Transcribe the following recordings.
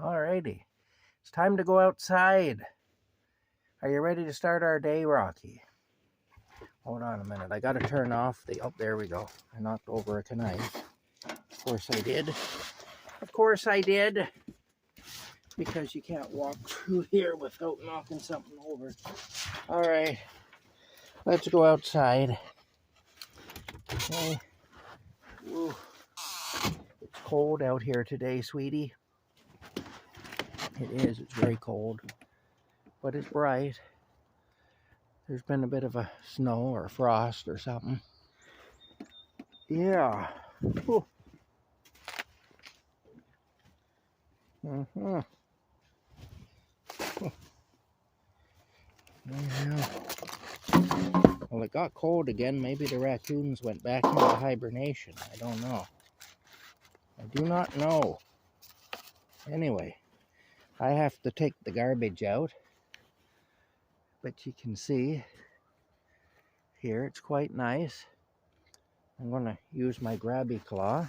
Alrighty, it's time to go outside. Are you ready to start our day, Rocky? Hold on a minute, I gotta turn off the, oh, there we go. I knocked over a knife. Of course I did. Of course I did. Because you can't walk through here without knocking something over. Alright, let's go outside. Okay. Woo. It's cold out here today, sweetie. It is, it's very cold. But it's bright. There's been a bit of a snow or frost or something. Yeah. Ooh. Yeah. Well, it got cold again. Maybe the raccoons went back into hibernation. I don't know. I do not know. Anyway, I have to take the garbage out. But you can see here it's quite nice. I'm going to use my grabby claw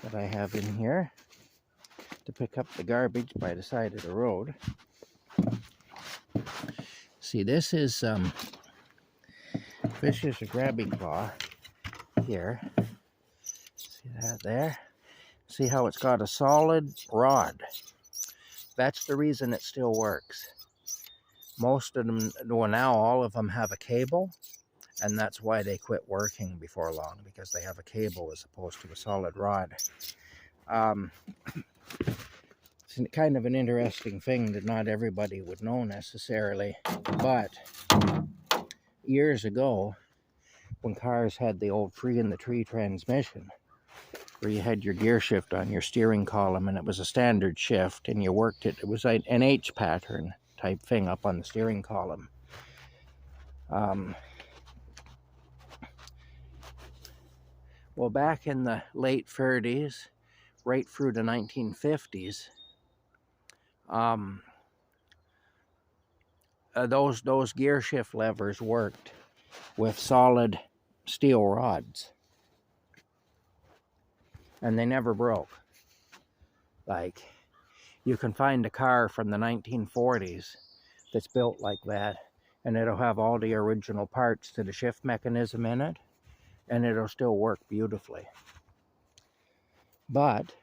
that I have in here to pick up the garbage by the side of the road. See, this is a grabby claw here. See that there? See how it's got a solid rod. That's the reason it still works. Most of them, well, now all of them have a cable, and that's why they quit working before long, because they have a cable as opposed to a solid rod. It's kind of an interesting thing that not everybody would know necessarily, but years ago, when cars had the old free-in-the-tree transmission, where you had your gear shift on your steering column, and it was a standard shift, and you worked it, it was an H pattern type thing up on the steering column. Well, back in the late 30s, right through the 1950s, those gear shift levers worked with solid steel rods, and they never broke. Like, you can find a car from the 1940s that's built like that, and it'll have all the original parts to the shift mechanism in it, and it'll still work beautifully. But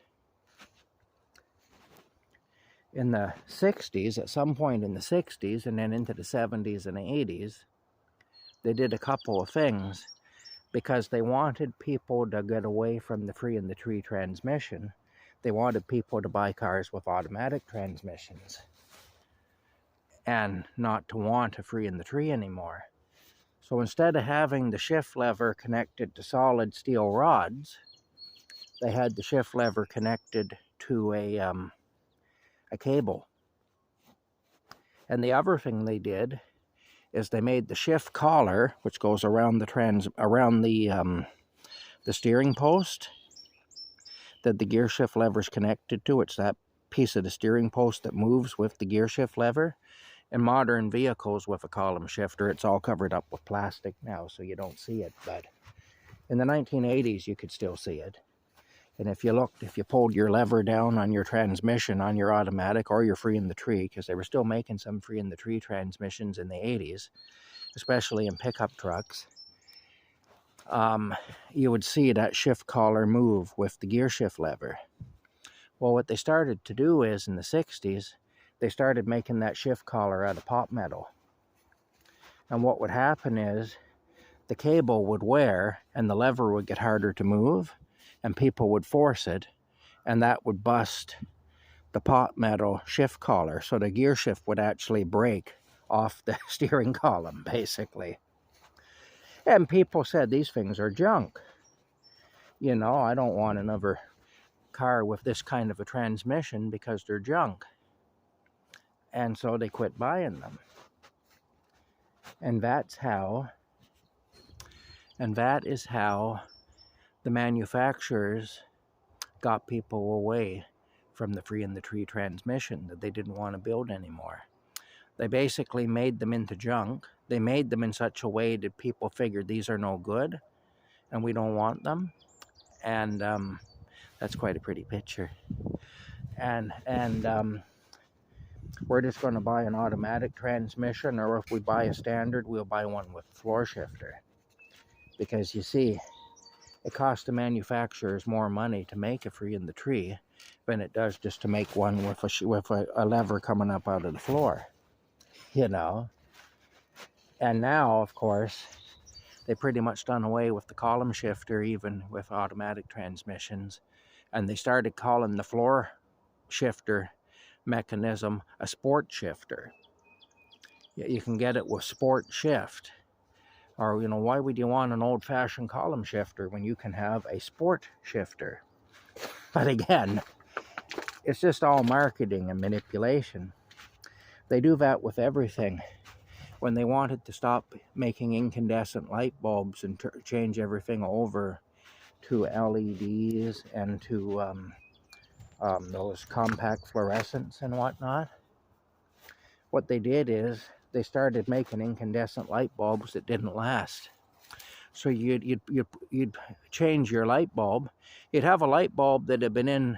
in the 60s, at some point in the 60s, and then into the 70s and 80s, they did a couple of things because they wanted people to get away from the free-in-the-tree transmission. They wanted people to buy cars with automatic transmissions and not to want a free-in-the-tree anymore. So instead of having the shift lever connected to solid steel rods, they had the shift lever connected to a cable. And the other thing they did is they made the shift collar, which goes around the steering post that the gear shift lever is connected to. It's that piece of the steering post that moves with the gear shift lever. In modern vehicles with a column shifter, it's all covered up with plastic now, so you don't see it. But in the 1980s, you could still see it. And if you pulled your lever down on your transmission, on your automatic or your free-in-the-tree, because they were still making some free-in-the-tree transmissions in the 80s, especially in pickup trucks, you would see that shift collar move with the gear shift lever. Well, what they started to do is, in the 60s, they started making that shift collar out of pot metal. And what would happen is the cable would wear and the lever would get harder to move, and people would force it, and that would bust the pot metal shift collar. So the gear shift would actually break off the steering column, basically. And people said these things are junk. You know, I don't want another car with this kind of a transmission because they're junk. And so they quit buying them. And that is how the manufacturers got people away from the free-in-the-tree transmission that they didn't want to build anymore. They basically made them into junk. They made them in such a way that people figured these are no good and we don't want them. And that's quite a pretty picture. and we're just going to buy an automatic transmission, or if we buy a standard, we'll buy one with a floor shifter. Because you see, it costs the manufacturers more money to make a free in the tree than it does just to make one with a lever coming up out of the floor, you know. And now, of course, they pretty much done away with the column shifter, even with automatic transmissions, and they started calling the floor shifter mechanism a sport shifter. You can get it with sport shift. Or, you know, why would you want an old-fashioned column shifter when you can have a sport shifter? But again, it's just all marketing and manipulation. They do that with everything. When they wanted to stop making incandescent light bulbs and change everything over to LEDs and to those compact fluorescents and whatnot, what they did is they started making incandescent light bulbs that didn't last. So you'd change your light bulb. You'd have a light bulb that had been in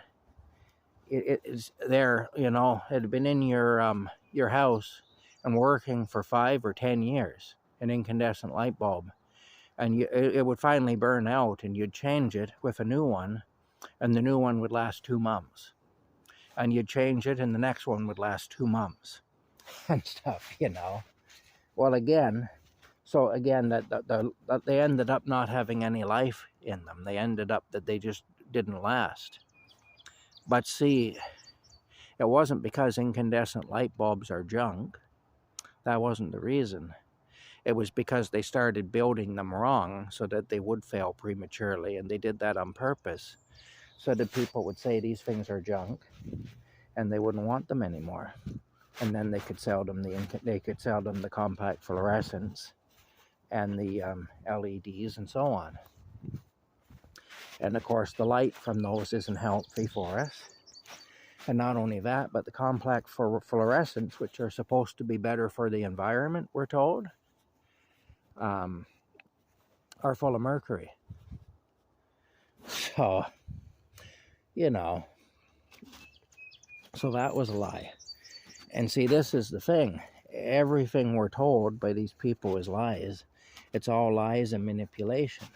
it is there, you know, it had been in your house and working for 5 or 10 years, an incandescent light bulb, and it would finally burn out, and you'd change it with a new one, and the new one would last 2 months, and you'd change it, and the next one would last 2 months, and stuff, you know. Well, again, so again, that they ended up not having any life in them. They ended up that they just didn't last. But see, it wasn't because incandescent light bulbs are junk. That wasn't the reason. It was because they started building them wrong so that they would fail prematurely, and they did that on purpose so that people would say these things are junk and they wouldn't want them anymore. And then they could sell them the compact fluorescents and the LEDs and so on. And of course, the light from those isn't healthy for us. And not only that, but the compact fluorescents, which are supposed to be better for the environment, we're told, are full of mercury. So, you know, so that was a lie. And see, this is the thing. Everything we're told by these people is lies. It's all lies and manipulation.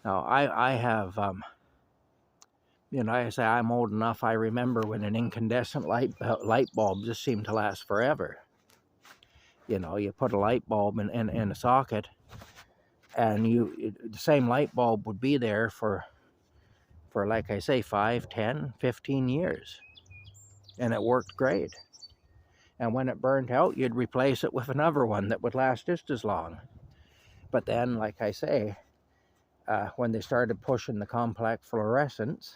Now, I have, you know, I say I'm old enough, I remember when an incandescent light bulb just seemed to last forever. You know, you put a light bulb in a socket, and the same light bulb would be there for like I say, 5, 10, 15 years. And it worked great. And when it burned out, you'd replace it with another one that would last just as long. But then, like I say, when they started pushing the compact fluorescents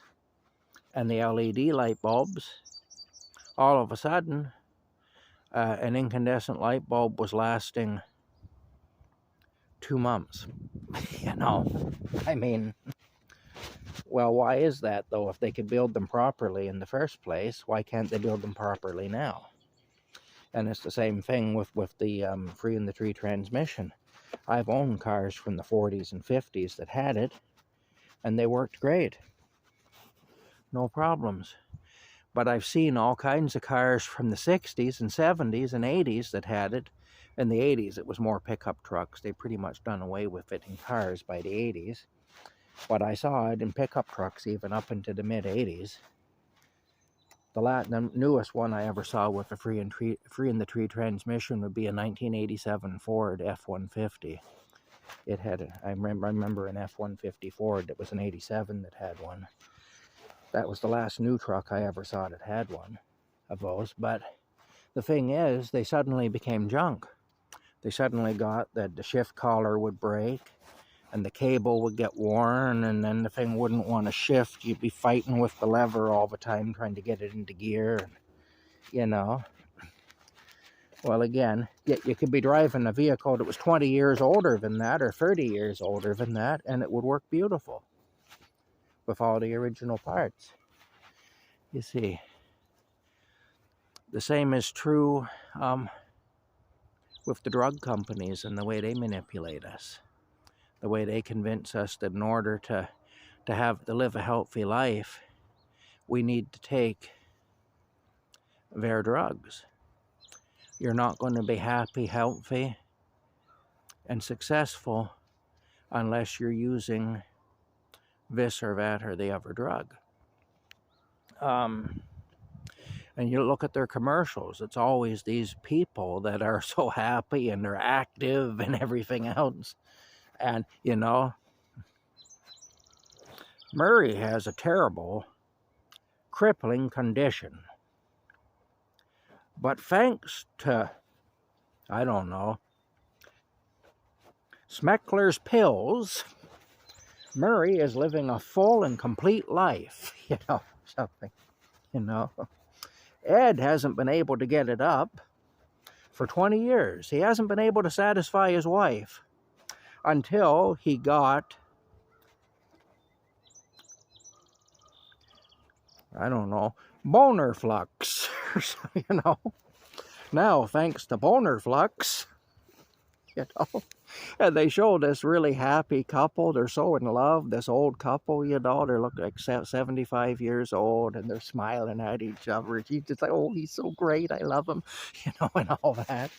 and the LED light bulbs, all of a sudden, an incandescent light bulb was lasting 2 months. You know, I mean, well, why is that, though? If they could build them properly in the first place, why can't they build them properly now? And it's the same thing with the free in the tree transmission. I've owned cars from the 40s and 50s that had it, and they worked great. No problems. But I've seen all kinds of cars from the 60s and 70s and 80s that had it. In the 80s, it was more pickup trucks. They pretty much done away with it in cars by the 80s. But I saw it in pickup trucks even up into the mid-80s. The newest one I ever saw with a free in the tree transmission would be a 1987 Ford F-150. It had I remember an F-150 Ford that was an 87 that had one. That was the last new truck I ever saw that had one of those. But the thing is, they suddenly became junk. They suddenly got that the shift collar would break, and the cable would get worn, and then the thing wouldn't want to shift. You'd be fighting with the lever all the time trying to get it into gear, and, you know. Well, again, you could be driving a vehicle that was 20 years older than that or 30 years older than that, and it would work beautiful with all the original parts. You see, the same is true with the drug companies and the way they manipulate us. The way they convince us that in order to live a healthy life, we need to take their drugs. You're not going to be happy, healthy, and successful unless you're using this or that or the other drug. And you look at their commercials, it's always these people that are so happy and they're active and everything else. And, you know, Murray has a terrible, crippling condition. But thanks to, I don't know, Smeckler's pills, Murray is living a full and complete life, you know, something, you know. Ed hasn't been able to get it up for 20 years. He hasn't been able to satisfy his wife until he got, I don't know, boner flux, you know. Now, thanks to boner flux, you know, and they show this really happy couple. They're so in love, this old couple, you know. They look like 75 years old, and they're smiling at each other. She's just like, oh, he's so great, I love him, you know, and all that.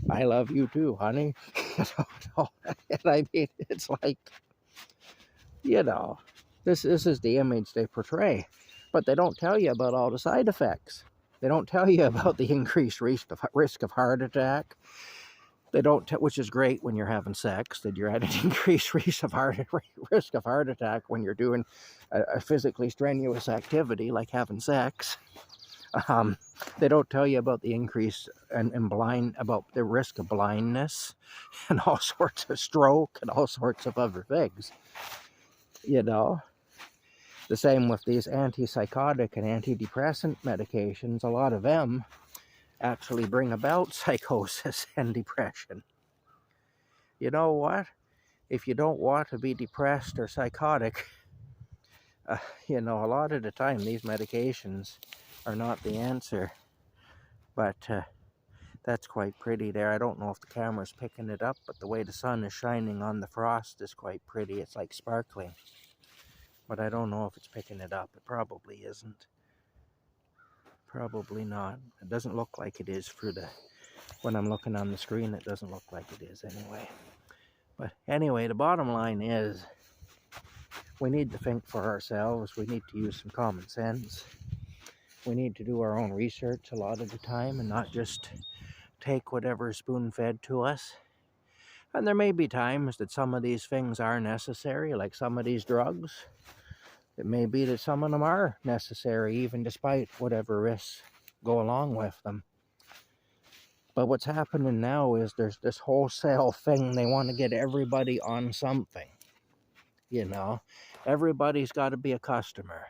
I love you too, honey. You know, and I mean, it's like, you know, this is the image they portray. But they don't tell you about all the side effects. They don't tell you about the increased risk of heart attack. They don't, which is great when you're having sex, that you're at an increased risk of heart attack when you're doing a physically strenuous activity like having sex. They don't tell you about the increase about the risk of blindness and all sorts of stroke and all sorts of other things. You know, the same with these antipsychotic and antidepressant medications. A lot of them actually bring about psychosis and depression. You know what? If you don't want to be depressed or psychotic, you know, a lot of the time these medications are not the answer. But that's quite pretty there. I don't know if the camera's picking it up, but the way the sun is shining on the frost is quite pretty. It's like sparkling. But I don't know if it's picking it up. It probably isn't. Probably not. It doesn't look like it is when I'm looking on the screen. It doesn't look like it is anyway. But anyway, the bottom line is we need to think for ourselves. We need to use some common sense. We need to do our own research a lot of the time and not just take whatever is spoon-fed to us. And there may be times that some of these things are necessary, like some of these drugs. It may be that some of them are necessary, even despite whatever risks go along with them. But what's happening now is there's this wholesale thing. They want to get everybody on something. You know, everybody's got to be a customer.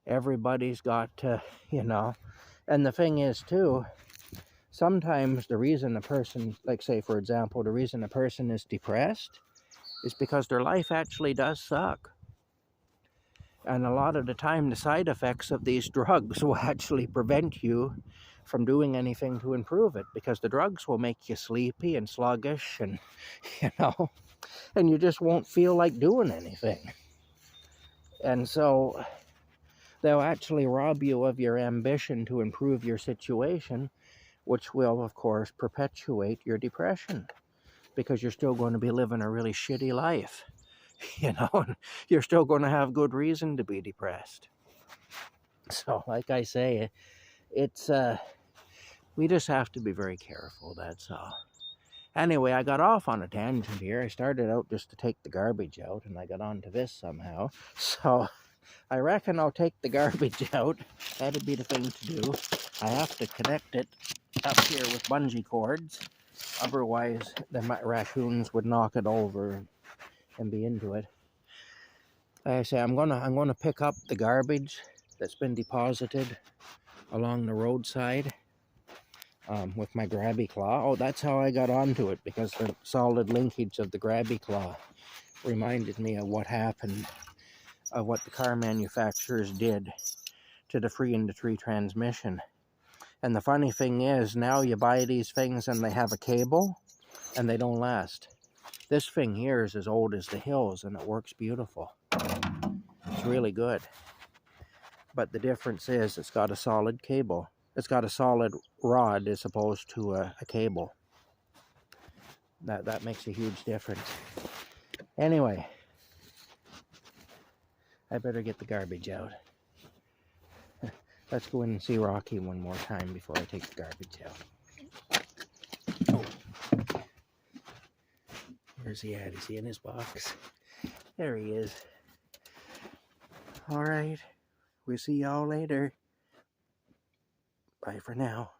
Everybody's got to, you know. And the thing is, too, sometimes the reason a person, like say, for example, the reason a person is depressed is because their life actually does suck. And a lot of the time, the side effects of these drugs will actually prevent you from doing anything to improve it, because the drugs will make you sleepy and sluggish and, you know, and you just won't feel like doing anything. And so they'll actually rob you of your ambition to improve your situation, which will, of course, perpetuate your depression, because you're still going to be living a really shitty life. You know, and you're still going to have good reason to be depressed. So, like I say, it's, we just have to be very careful, that's all. Anyway, I got off on a tangent here. I started out just to take the garbage out, and I got onto this somehow. So, I reckon I'll take the garbage out. That'd be the thing to do. I have to connect it up here with bungee cords. Otherwise, the raccoons would knock it over and be into it. Like I say, I'm gonna pick up the garbage that's been deposited along the roadside with my grabby claw. Oh, that's how I got onto it, because the solid linkage of the grabby claw reminded me of what happened, of what the car manufacturers did to the Free in the Tree transmission. And the funny thing is, now you buy these things and they have a cable and they don't last. This thing here is as old as the hills, and it works beautiful. It's really good. but the difference is it's got a solid cable. It's got a solid rod as opposed to a cable. That makes a huge difference. Anyway, I better get the garbage out. Let's go in and see Rocky one more time before I take the garbage out. Oh. Where's he at? Is he in his box? There he is. Alright, we'll see y'all later. Bye for now.